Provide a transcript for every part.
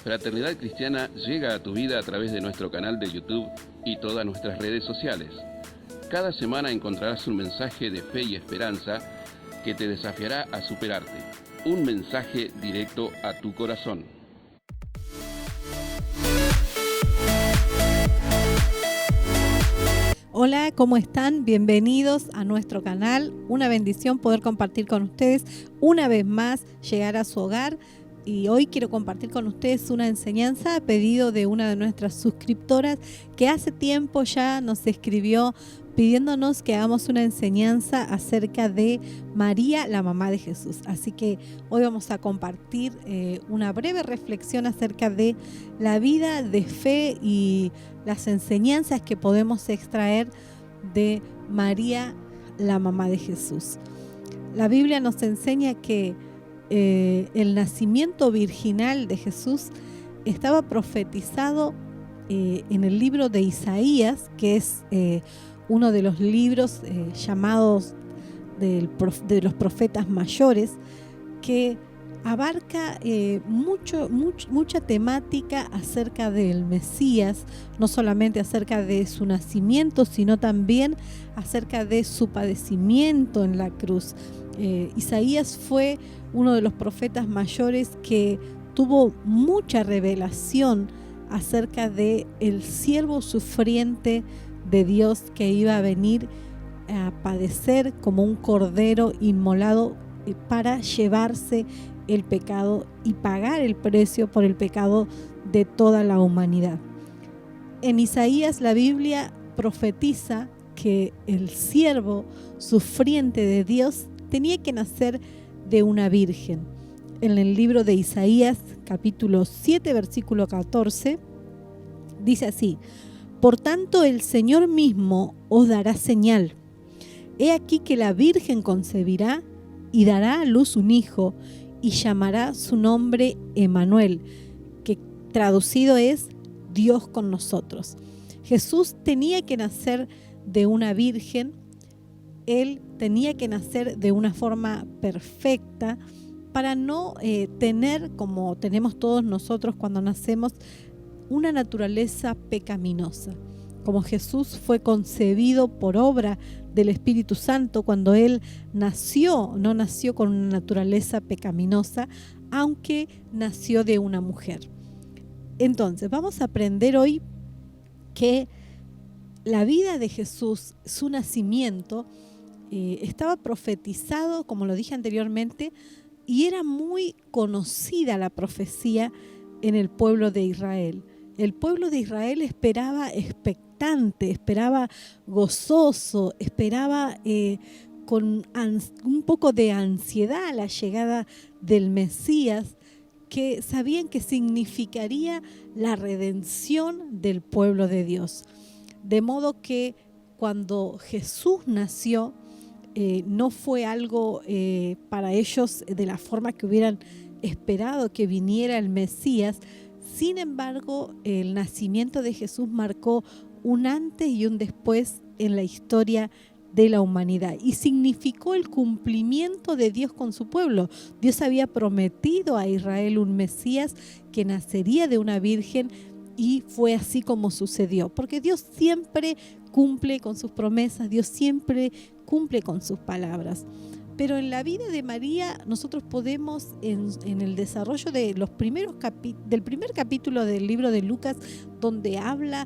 Fraternidad Cristiana llega a tu vida a través de nuestro canal de YouTube y todas nuestras redes sociales. Cada semana encontrarás un mensaje de fe y esperanza que te desafiará a superarte. Un mensaje directo a tu corazón. Hola, ¿cómo están? Bienvenidos a nuestro canal. Una bendición poder compartir con ustedes una vez más, llegar a su hogar. Y hoy quiero compartir con ustedes una enseñanza a pedido de una de nuestras suscriptoras que hace tiempo ya nos escribió pidiéndonos que hagamos una enseñanza acerca de María, la mamá de Jesús. Así que hoy vamos a compartir una breve reflexión acerca de la vida de fe y las enseñanzas que podemos extraer de María, la mamá de Jesús. La Biblia nos enseña que el nacimiento virginal de Jesús estaba profetizado en el libro de Isaías, que es uno de los libros llamados de los profetas mayores, que abarca mucha temática acerca del Mesías, no solamente acerca de su nacimiento, sino también acerca de su padecimiento en la cruz. Isaías fue uno de los profetas mayores que tuvo mucha revelación acerca de el siervo sufriente de Dios que iba a venir a padecer como un cordero inmolado para llevarse el pecado y pagar el precio por el pecado de toda la humanidad. En Isaías la Biblia profetiza que el siervo sufriente de Dios tenía que nacer de una virgen. En el libro de Isaías, capítulo 7, versículo 14, dice así: Por tanto, el Señor mismo os dará señal. He aquí que la virgen concebirá y dará a luz un hijo, y llamará su nombre Emmanuel, que traducido es Dios con nosotros. Jesús tenía que nacer de una virgen. Él tenía que nacer de una forma perfecta para no tener, como tenemos todos nosotros cuando nacemos, una naturaleza pecaminosa. Como Jesús fue concebido por obra del Espíritu Santo cuando Él nació, no nació con una naturaleza pecaminosa, aunque nació de una mujer. Entonces, vamos a aprender hoy que la vida de Jesús, su nacimiento, estaba profetizado, como lo dije anteriormente, y era muy conocida la profecía en el pueblo de Israel. El pueblo de Israel esperaba expectante, esperaba gozoso, esperaba con un poco de ansiedad la llegada del Mesías, que sabían que significaría la redención del pueblo de Dios. De modo que cuando Jesús nació, no fue algo para ellos de la forma que hubieran esperado que viniera el Mesías. Sin embargo, el nacimiento de Jesús marcó un antes y un después en la historia de la humanidad y significó el cumplimiento de Dios con su pueblo. Dios había prometido a Israel un Mesías que nacería de una virgen, y fue así como sucedió, porque Dios siempre cumple con sus promesas, Dios siempre cumple con sus palabras. Pero en la vida de María nosotros podemos, en el desarrollo de del primer capítulo del libro de Lucas, donde habla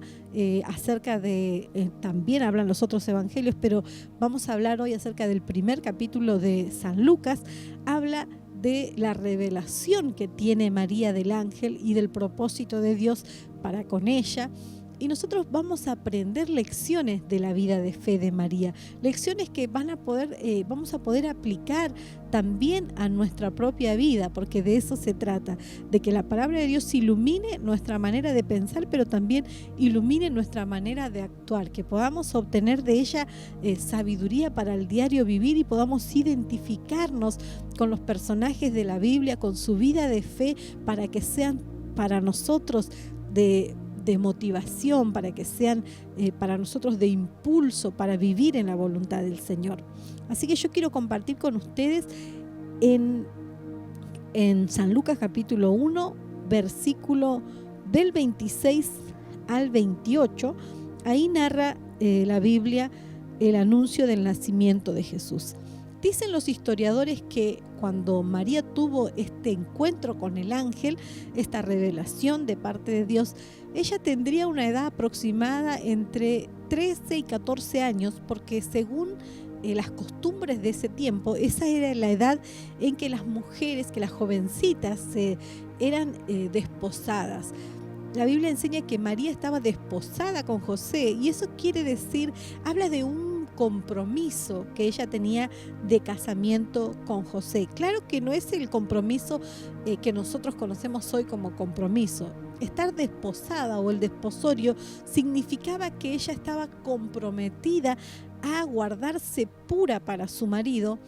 acerca de, también hablan los otros evangelios, pero vamos a hablar hoy acerca del primer capítulo de San Lucas, habla de la revelación que tiene María del ángel y del propósito de Dios para con ella. Y nosotros vamos a aprender lecciones de la vida de fe de María, lecciones que vamos a poder aplicar también a nuestra propia vida, porque de eso se trata, de que la palabra de Dios ilumine nuestra manera de pensar, pero también ilumine nuestra manera de actuar, que podamos obtener de ella sabiduría para el diario vivir y podamos identificarnos con los personajes de la Biblia, con su vida de fe, para que sean para nosotros de motivación, para que sean para nosotros de impulso para vivir en la voluntad del Señor. Así que yo quiero compartir con ustedes en San Lucas capítulo 1, versículo del 26 al 28, ahí narra la Biblia el anuncio del nacimiento de Jesús. Dicen los historiadores que cuando María tuvo este encuentro con el ángel, esta revelación de parte de Dios, ella tendría una edad aproximada entre 13 y 14 años, porque según las costumbres de ese tiempo, esa era la edad en que las mujeres, que las jovencitas eran desposadas. La Biblia enseña que María estaba desposada con José, y eso quiere decir, habla de un compromiso que ella tenía de casamiento con José. Claro que no es el compromiso que nosotros conocemos hoy como compromiso. Estar desposada o el desposorio significaba que ella estaba comprometida a guardarse pura para su marido.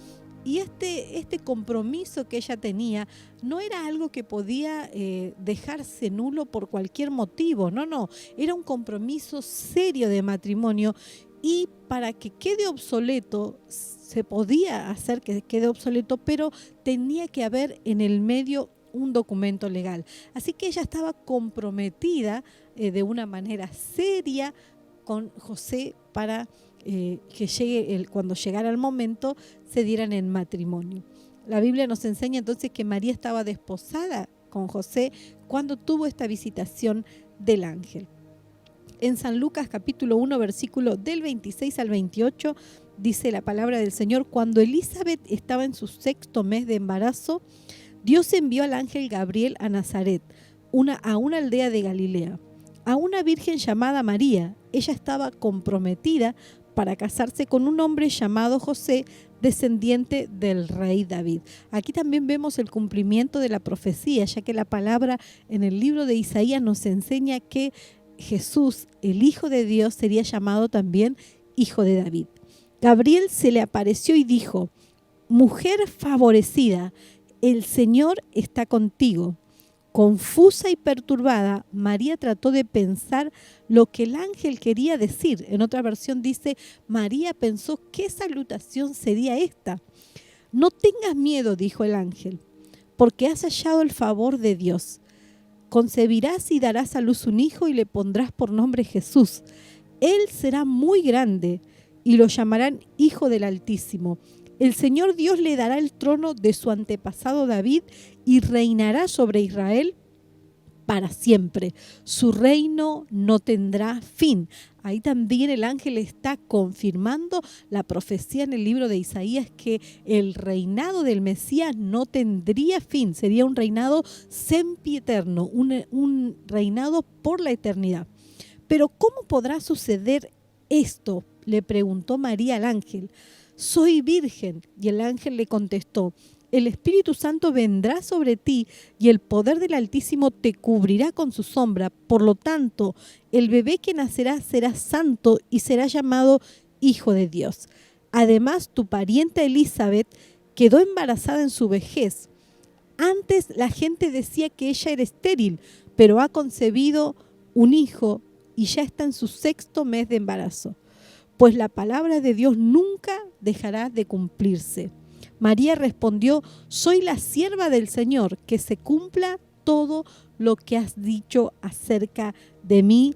Y este compromiso que ella tenía no era algo que podía dejarse nulo por cualquier motivo, no, era un compromiso serio de matrimonio, y para que quede obsoleto, se podía hacer que quede obsoleto, pero tenía que haber en el medio un documento legal. Así que ella estaba comprometida de una manera seria con José para que cuando llegara el momento se dieran en matrimonio. La Biblia nos enseña entonces que María estaba desposada con José cuando tuvo esta visitación del ángel. En San Lucas capítulo 1, versículo del 26 al 28, dice la palabra del Señor: cuando Elizabeth estaba en su 6º mes de embarazo, Dios envió al ángel Gabriel a Nazaret, a una aldea de Galilea, a una virgen llamada María. Ella estaba comprometida para casarse con un hombre llamado José, descendiente del rey David. Aquí también vemos el cumplimiento de la profecía, ya que la palabra en el libro de Isaías nos enseña que Jesús, el Hijo de Dios, sería llamado también Hijo de David. Gabriel se le apareció y dijo: mujer favorecida, el Señor está contigo. Confusa y perturbada, María trató de pensar lo que el ángel quería decir. En otra versión dice: María pensó, ¿qué salutación sería esta? No tengas miedo, dijo el ángel, porque has hallado el favor de Dios. Concebirás y darás a luz un hijo y le pondrás por nombre Jesús. Él será muy grande y lo llamarán Hijo del Altísimo. El Señor Dios le dará el trono de su antepasado David y reinará sobre Israel para siempre. Su reino no tendrá fin. Ahí también el ángel está confirmando la profecía en el libro de Isaías, que el reinado del Mesías no tendría fin. Sería un reinado sempiterno, un reinado por la eternidad. Pero ¿cómo podrá suceder esto?, le preguntó María al ángel. Soy virgen. Y el ángel le contestó: el Espíritu Santo vendrá sobre ti y el poder del Altísimo te cubrirá con su sombra. Por lo tanto, el bebé que nacerá será santo y será llamado Hijo de Dios. Además, tu parienta Elizabeth quedó embarazada en su vejez. Antes la gente decía que ella era estéril, pero ha concebido un hijo y ya está en su 6º mes de embarazo. Pues la palabra de Dios nunca dejará de cumplirse. María respondió: soy la sierva del Señor, que se cumpla todo lo que has dicho acerca de mí.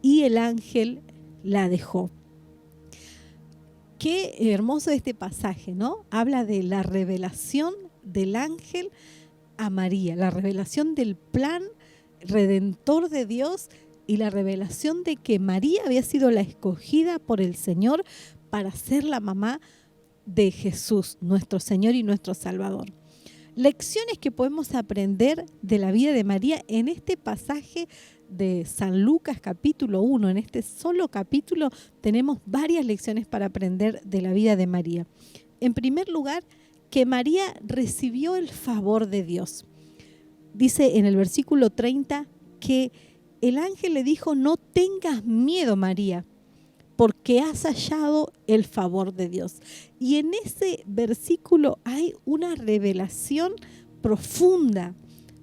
Y el ángel la dejó. Qué hermoso este pasaje, ¿no? Habla de la revelación del ángel a María, la revelación del plan redentor de Dios y la revelación de que María había sido la escogida por el Señor para ser la mamá de Jesús, nuestro Señor y nuestro Salvador. Lecciones que podemos aprender de la vida de María en este pasaje de San Lucas capítulo 1. En este solo capítulo tenemos varias lecciones para aprender de la vida de María. En primer lugar, que María recibió el favor de Dios. Dice en el versículo 30 que el ángel le dijo: no tengas miedo, María, porque has hallado el favor de Dios. Y en ese versículo hay una revelación profunda,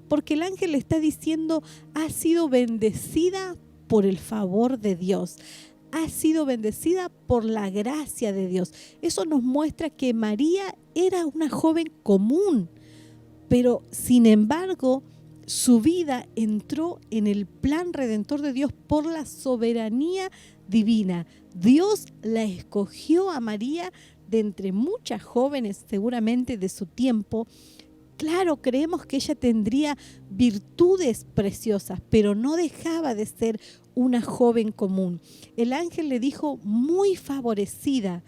porque el ángel le está diciendo: has sido bendecida por el favor de Dios, has sido bendecida por la gracia de Dios. Eso nos muestra que María era una joven común, pero sin embargo su vida entró en el plan redentor de Dios por la soberanía divina. Dios la escogió a María de entre muchas jóvenes seguramente de su tiempo. Claro, creemos que ella tendría virtudes preciosas, pero no dejaba de ser una joven común. El ángel le dijo, muy favorecida,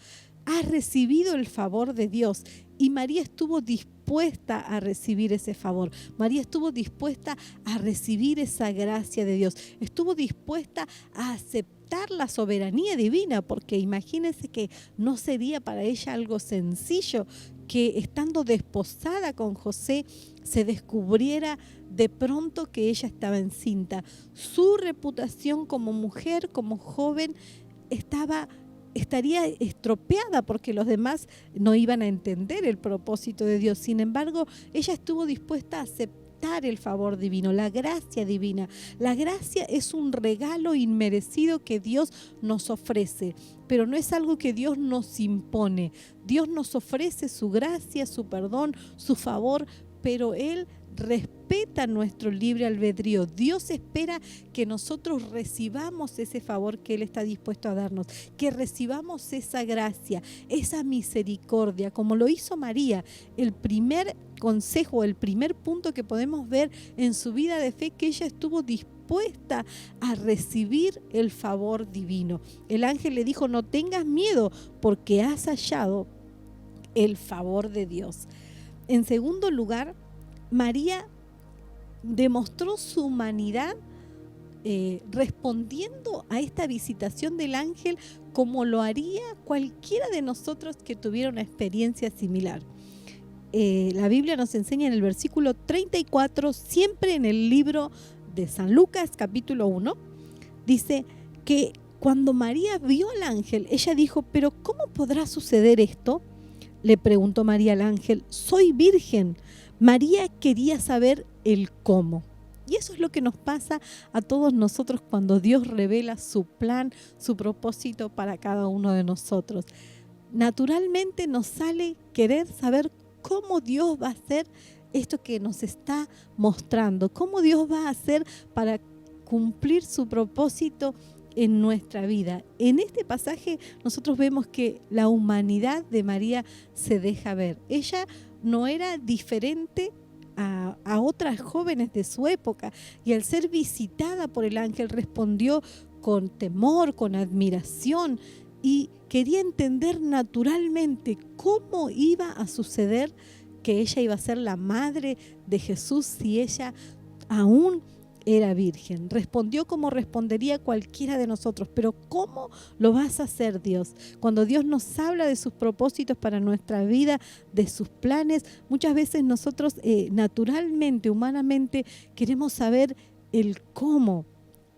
has recibido el favor de Dios. Y María estuvo dispuesta a recibir ese favor. María estuvo dispuesta a recibir esa gracia de Dios. Estuvo dispuesta a aceptar la soberanía divina, porque imagínense que no sería para ella algo sencillo que estando desposada con José se descubriera de pronto que ella estaba encinta. Su reputación como mujer, como joven, estaría estropeada porque los demás no iban a entender el propósito de Dios. Sin embargo, ella estuvo dispuesta a aceptar el favor divino, la gracia divina. La gracia es un regalo inmerecido que Dios nos ofrece, pero no es algo que Dios nos impone. Dios nos ofrece su gracia, su perdón, su favor, pero Él respeta nuestro libre albedrío. Dios espera que nosotros recibamos ese favor que Él está dispuesto a darnos, que recibamos esa gracia, esa misericordia, como lo hizo María. El primer consejo, el primer punto que podemos ver en su vida de fe, que ella estuvo dispuesta a recibir el favor divino. El ángel le dijo, no tengas miedo porque has hallado el favor de Dios. En segundo lugar, María demostró su humanidad respondiendo a esta visitación del ángel como lo haría cualquiera de nosotros que tuviera una experiencia similar. La Biblia nos enseña en el versículo 34, siempre en el libro de San Lucas, capítulo 1, dice que cuando María vio al ángel, ella dijo, ¿pero cómo podrá suceder esto? Le preguntó María al ángel, soy virgen. María quería saber el cómo. Y eso es lo que nos pasa a todos nosotros cuando Dios revela su plan, su propósito para cada uno de nosotros. Naturalmente nos sale querer saber cómo Dios va a hacer esto que nos está mostrando, cómo Dios va a hacer para cumplir su propósito en nuestra vida. En este pasaje nosotros vemos que la humanidad de María se deja ver. Ella no era diferente a otras jóvenes de su época, y al ser visitada por el ángel respondió con temor, con admiración, y quería entender naturalmente cómo iba a suceder que ella iba a ser la madre de Jesús si ella aún era virgen. Respondió como respondería cualquiera de nosotros, pero ¿cómo lo vas a hacer, Dios? Cuando Dios nos habla de sus propósitos para nuestra vida, de sus planes, muchas veces nosotros naturalmente, humanamente, queremos saber el cómo.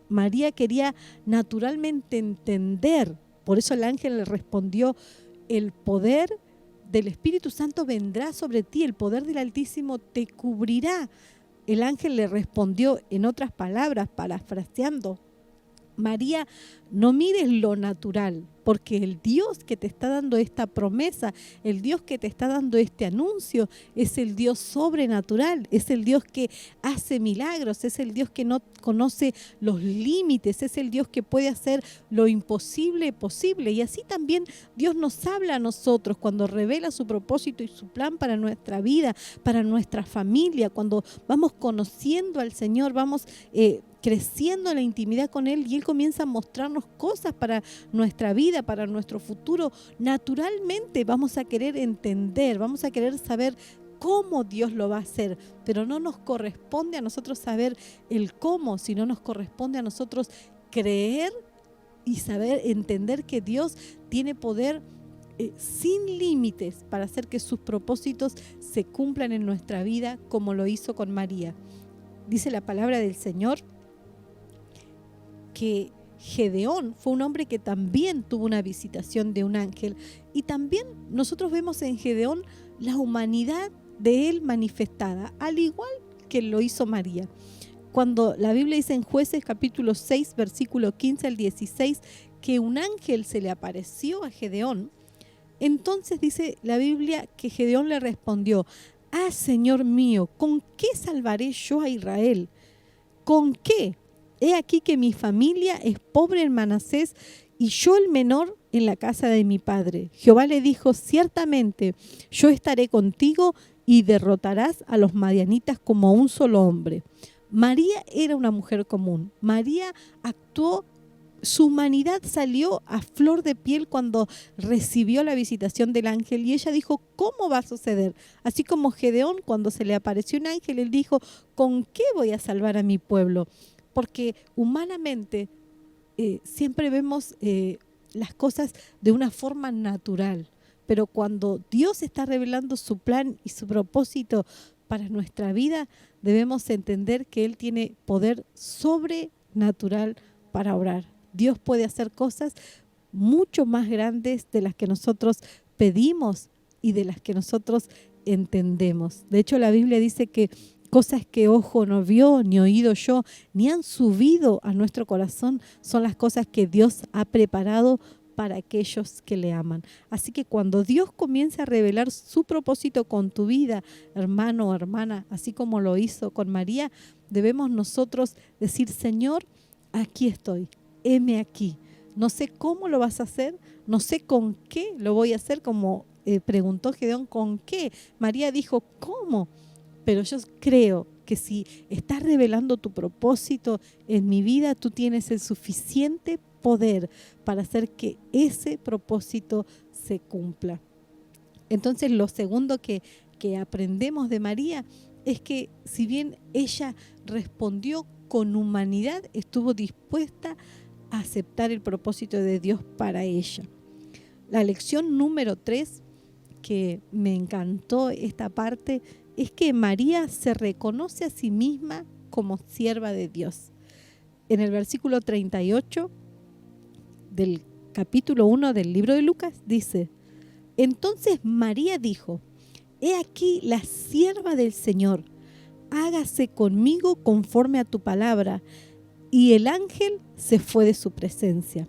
María quería naturalmente entender, por eso el ángel le respondió, el poder del Espíritu Santo vendrá sobre ti, el poder del Altísimo te cubrirá. El ángel le respondió, en otras palabras, parafraseando, María, no mires lo natural, porque el Dios que te está dando esta promesa, el Dios que te está dando este anuncio, es el Dios sobrenatural, es el Dios que hace milagros, es el Dios que no conoce los límites, es el Dios que puede hacer lo imposible posible. Y así también Dios nos habla a nosotros cuando revela su propósito y su plan para nuestra vida, para nuestra familia, cuando vamos conociendo al Señor, vamos creciendo en la intimidad con Él y Él comienza a mostrarnos cosas para nuestra vida, para nuestro futuro. Naturalmente vamos a querer entender, vamos a querer saber cómo Dios lo va a hacer, pero no nos corresponde a nosotros saber el cómo, sino nos corresponde a nosotros creer y saber entender que Dios tiene poder sin límites para hacer que sus propósitos se cumplan en nuestra vida, como lo hizo con María. Dice la palabra del Señor que Gedeón fue un hombre que también tuvo una visitación de un ángel, y también nosotros vemos en Gedeón la humanidad de él manifestada, al igual que lo hizo María. Cuando la Biblia dice en Jueces capítulo 6, versículo 15 al 16, que un ángel se le apareció a Gedeón, entonces dice la Biblia que Gedeón le respondió, Ah, Señor mío, ¿con qué salvaré yo a Israel? ¿Con qué? He aquí que mi familia es pobre en Manasés y yo el menor en la casa de mi padre. Jehová le dijo, ciertamente yo estaré contigo y derrotarás a los madianitas como un solo hombre. María era una mujer común. María actuó. Su humanidad salió a flor de piel cuando recibió la visitación del ángel y ella dijo, ¿cómo va a suceder? Así como Gedeón, cuando se le apareció un ángel, él dijo, ¿con qué voy a salvar a mi pueblo? Porque humanamente siempre vemos las cosas de una forma natural, pero cuando Dios está revelando su plan y su propósito para nuestra vida, debemos entender que Él tiene poder sobrenatural para obrar. Dios puede hacer cosas mucho más grandes de las que nosotros pedimos y de las que nosotros entendemos. De hecho, la Biblia dice que cosas que ojo no vio, ni oído yo, ni han subido a nuestro corazón, son las cosas que Dios ha preparado para aquellos que le aman. Así que cuando Dios comience a revelar su propósito con tu vida, hermano o hermana, así como lo hizo con María, debemos nosotros decir, Señor, aquí estoy. Heme aquí. No sé cómo lo vas a hacer, no sé con qué lo voy a hacer, como preguntó Gedeón, ¿con qué? María dijo, ¿cómo? Pero yo creo que si estás revelando tu propósito en mi vida, tú tienes el suficiente poder para hacer que ese propósito se cumpla. Entonces, lo segundo que aprendemos de María es que si bien ella respondió con humanidad, estuvo dispuesta a aceptar el propósito de Dios para ella. La lección número 3, que me encantó esta parte, es que María se reconoce a sí misma como sierva de Dios. En el versículo 38 del capítulo 1 del libro de Lucas dice, entonces María dijo, he aquí la sierva del Señor, hágase conmigo conforme a tu palabra. Y el ángel se fue de su presencia.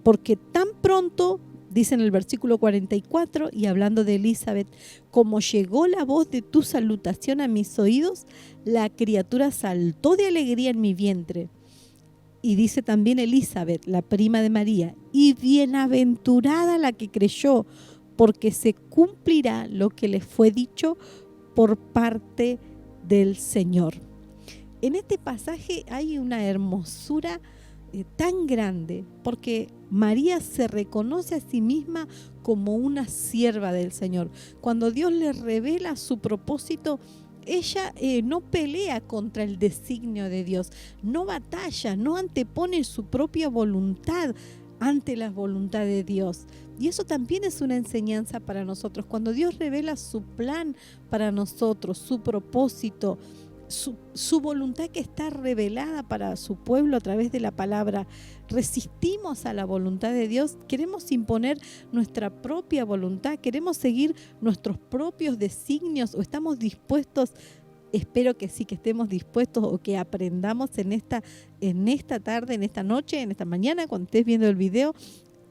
Porque tan pronto, dice en el versículo 44, y hablando de Elizabeth, como llegó la voz de tu salutación a mis oídos, la criatura saltó de alegría en mi vientre. Y dice también Elizabeth, la prima de María, y bienaventurada la que creyó, porque se cumplirá lo que le fue dicho por parte del Señor. En este pasaje hay una hermosura tan grande, porque María se reconoce a sí misma como una sierva del Señor. Cuando Dios le revela su propósito, ella no pelea contra el designio de Dios, no batalla, no antepone su propia voluntad ante la voluntad de Dios. Y eso también es una enseñanza para nosotros. Cuando Dios revela su plan para nosotros, su propósito, su voluntad que está revelada para su pueblo a través de la palabra, resistimos a la voluntad de Dios, queremos imponer nuestra propia voluntad, queremos seguir nuestros propios designios, o estamos dispuestos, espero que sí, que estemos dispuestos, o que aprendamos en esta tarde, en esta noche, en esta mañana, cuando estés viendo el video,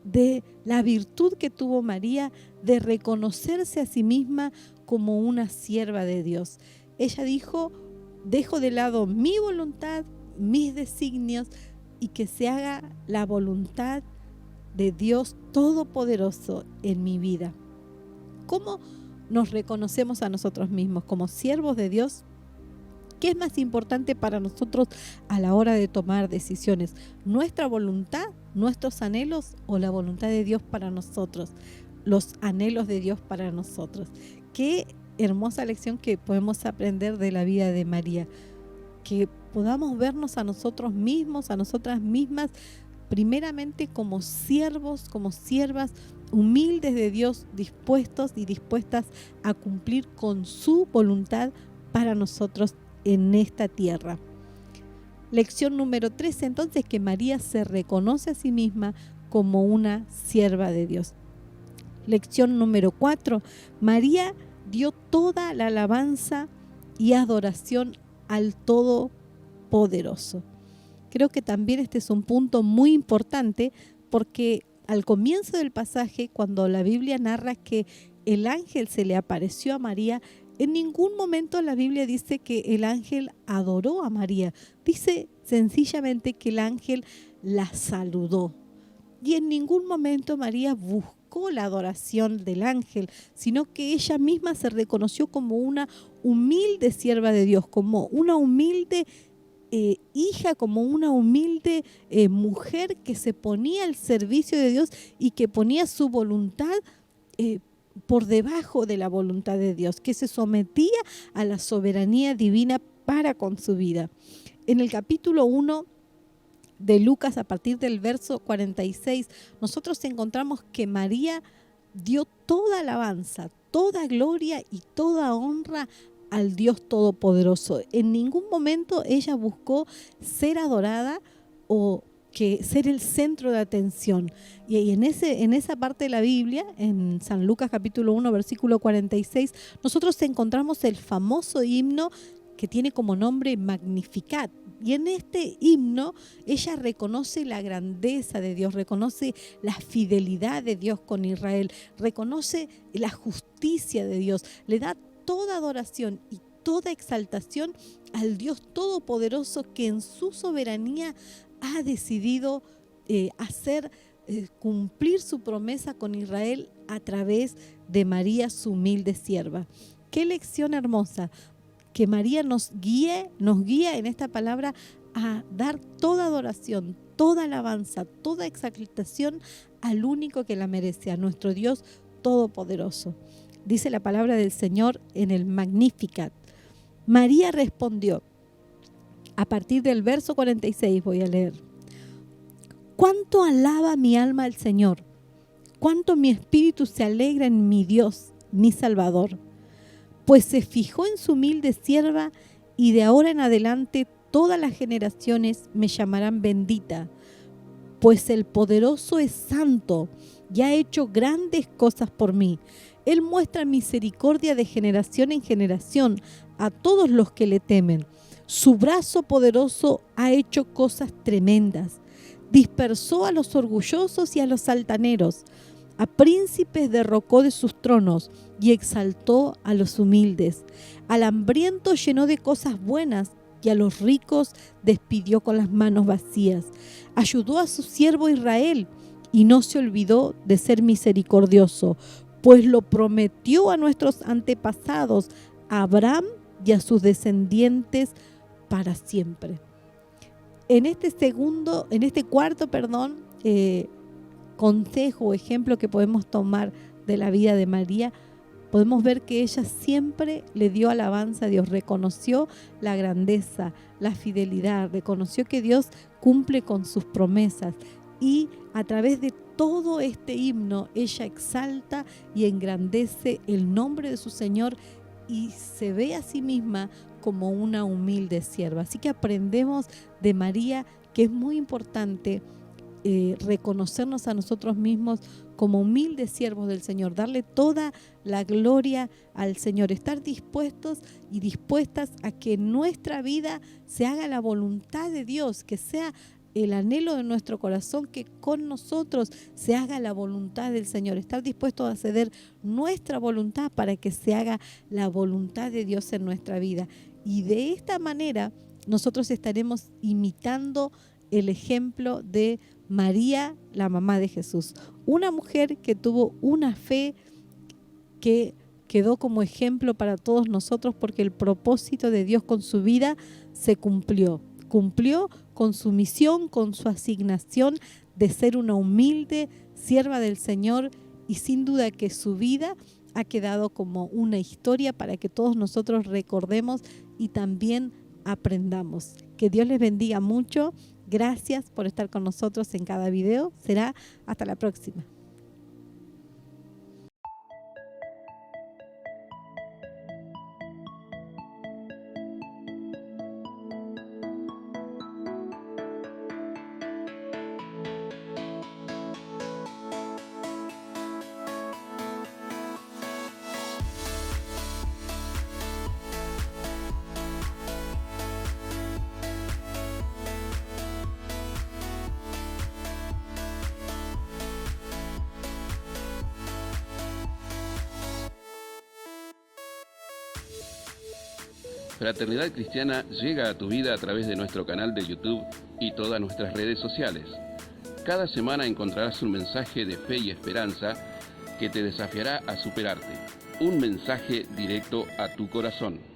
de la virtud que tuvo María de reconocerse a sí misma como una sierva de Dios. Ella dijo, dejo de lado mi voluntad, mis designios, y que se haga la voluntad de Dios Todopoderoso en mi vida. ¿Cómo nos reconocemos a nosotros mismos como siervos de Dios? ¿Qué es más importante para nosotros a la hora de tomar decisiones? ¿Nuestra voluntad, nuestros anhelos, o la voluntad de Dios para nosotros? Los anhelos de Dios para nosotros. Qué hermosa lección que podemos aprender de la vida de María. Que podamos vernos a nosotros mismos, a nosotras mismas, primeramente como siervos, como siervas humildes de Dios, dispuestos y dispuestas a cumplir con su voluntad para nosotros en esta tierra. Lección número 3, entonces, que María se reconoce a sí misma como una sierva de Dios. Lección número 4, María dio toda la alabanza y adoración al Todopoderoso. Creo que también este es un punto muy importante, porque al comienzo del pasaje, cuando la Biblia narra que el ángel se le apareció a María, En ningún momento la Biblia dice que el ángel adoró a María. Dice sencillamente que el ángel la saludó. Y en ningún momento María buscó la adoración del ángel, sino que ella misma se reconoció como una humilde sierva de Dios, como una humilde hija, como una humilde mujer que se ponía al servicio de Dios y que ponía su voluntad por debajo de la voluntad de Dios, que se sometía a la soberanía divina para con su vida. En el capítulo 1 de Lucas, a partir del verso 46, nosotros encontramos que María dio toda alabanza, toda gloria y toda honra al Dios Todopoderoso. En ningún momento ella buscó ser adorada o que ser el centro de atención. Y en esa parte de la Biblia, en San Lucas capítulo 1, versículo 46, nosotros encontramos el famoso himno que tiene como nombre Magnificat. Y en este himno ella reconoce la grandeza de Dios, reconoce la fidelidad de Dios con Israel, reconoce la justicia de Dios, le da toda adoración y toda exaltación al Dios Todopoderoso que en su soberanía ha decidido hacer cumplir su promesa con Israel a través de María, su humilde sierva. Qué lección hermosa, que María nos guía en esta palabra a dar toda adoración, toda alabanza, toda exaltación al único que la merece, a nuestro Dios Todopoderoso. Dice la palabra del Señor en el Magnificat. María respondió, a partir del verso 46 voy a leer: cuánto alaba mi alma al Señor, cuánto mi espíritu se alegra en mi Dios, mi Salvador, pues se fijó en su humilde sierva, y de ahora en adelante todas las generaciones me llamarán bendita, pues el poderoso es santo y ha hecho grandes cosas por mí. Él muestra misericordia de generación en generación a todos los que le temen. Su brazo poderoso ha hecho cosas tremendas. Dispersó a los orgullosos y a los altaneros. A príncipes derrocó de sus tronos y exaltó a los humildes. Al hambriento llenó de cosas buenas y a los ricos despidió con las manos vacías. Ayudó a su siervo Israel y no se olvidó de ser misericordioso, pues lo prometió a nuestros antepasados, a Abraham y a sus descendientes para siempre. En este cuarto consejo o ejemplo que podemos tomar de la vida de María, podemos ver que ella siempre le dio alabanza a Dios, reconoció la grandeza, la fidelidad, reconoció que Dios cumple con sus promesas, y a través de todo este himno ella exalta y engrandece el nombre de su Señor y se ve a sí misma como una humilde sierva. Así que aprendemos de María que es muy importante reconocernos a nosotros mismos como humildes siervos del Señor, darle toda la gloria al Señor, estar dispuestos y dispuestas a que en nuestra vida se haga la voluntad de Dios, que sea el anhelo de nuestro corazón, que con nosotros se haga la voluntad del Señor, estar dispuestos a ceder nuestra voluntad para que se haga la voluntad de Dios en nuestra vida. Y de esta manera nosotros estaremos imitando el ejemplo de María, la mamá de Jesús, una mujer que tuvo una fe que quedó como ejemplo para todos nosotros, porque el propósito de Dios con su vida se cumplió con su misión, con su asignación de ser una humilde sierva del Señor, y sin duda que su vida ha quedado como una historia para que todos nosotros recordemos y también aprendamos. Que Dios les bendiga mucho. Gracias por estar con nosotros en cada video. Será hasta la próxima. Fraternidad Cristiana llega a tu vida a través de nuestro canal de YouTube y todas nuestras redes sociales. Cada semana encontrarás un mensaje de fe y esperanza que te desafiará a superarte. Un mensaje directo a tu corazón.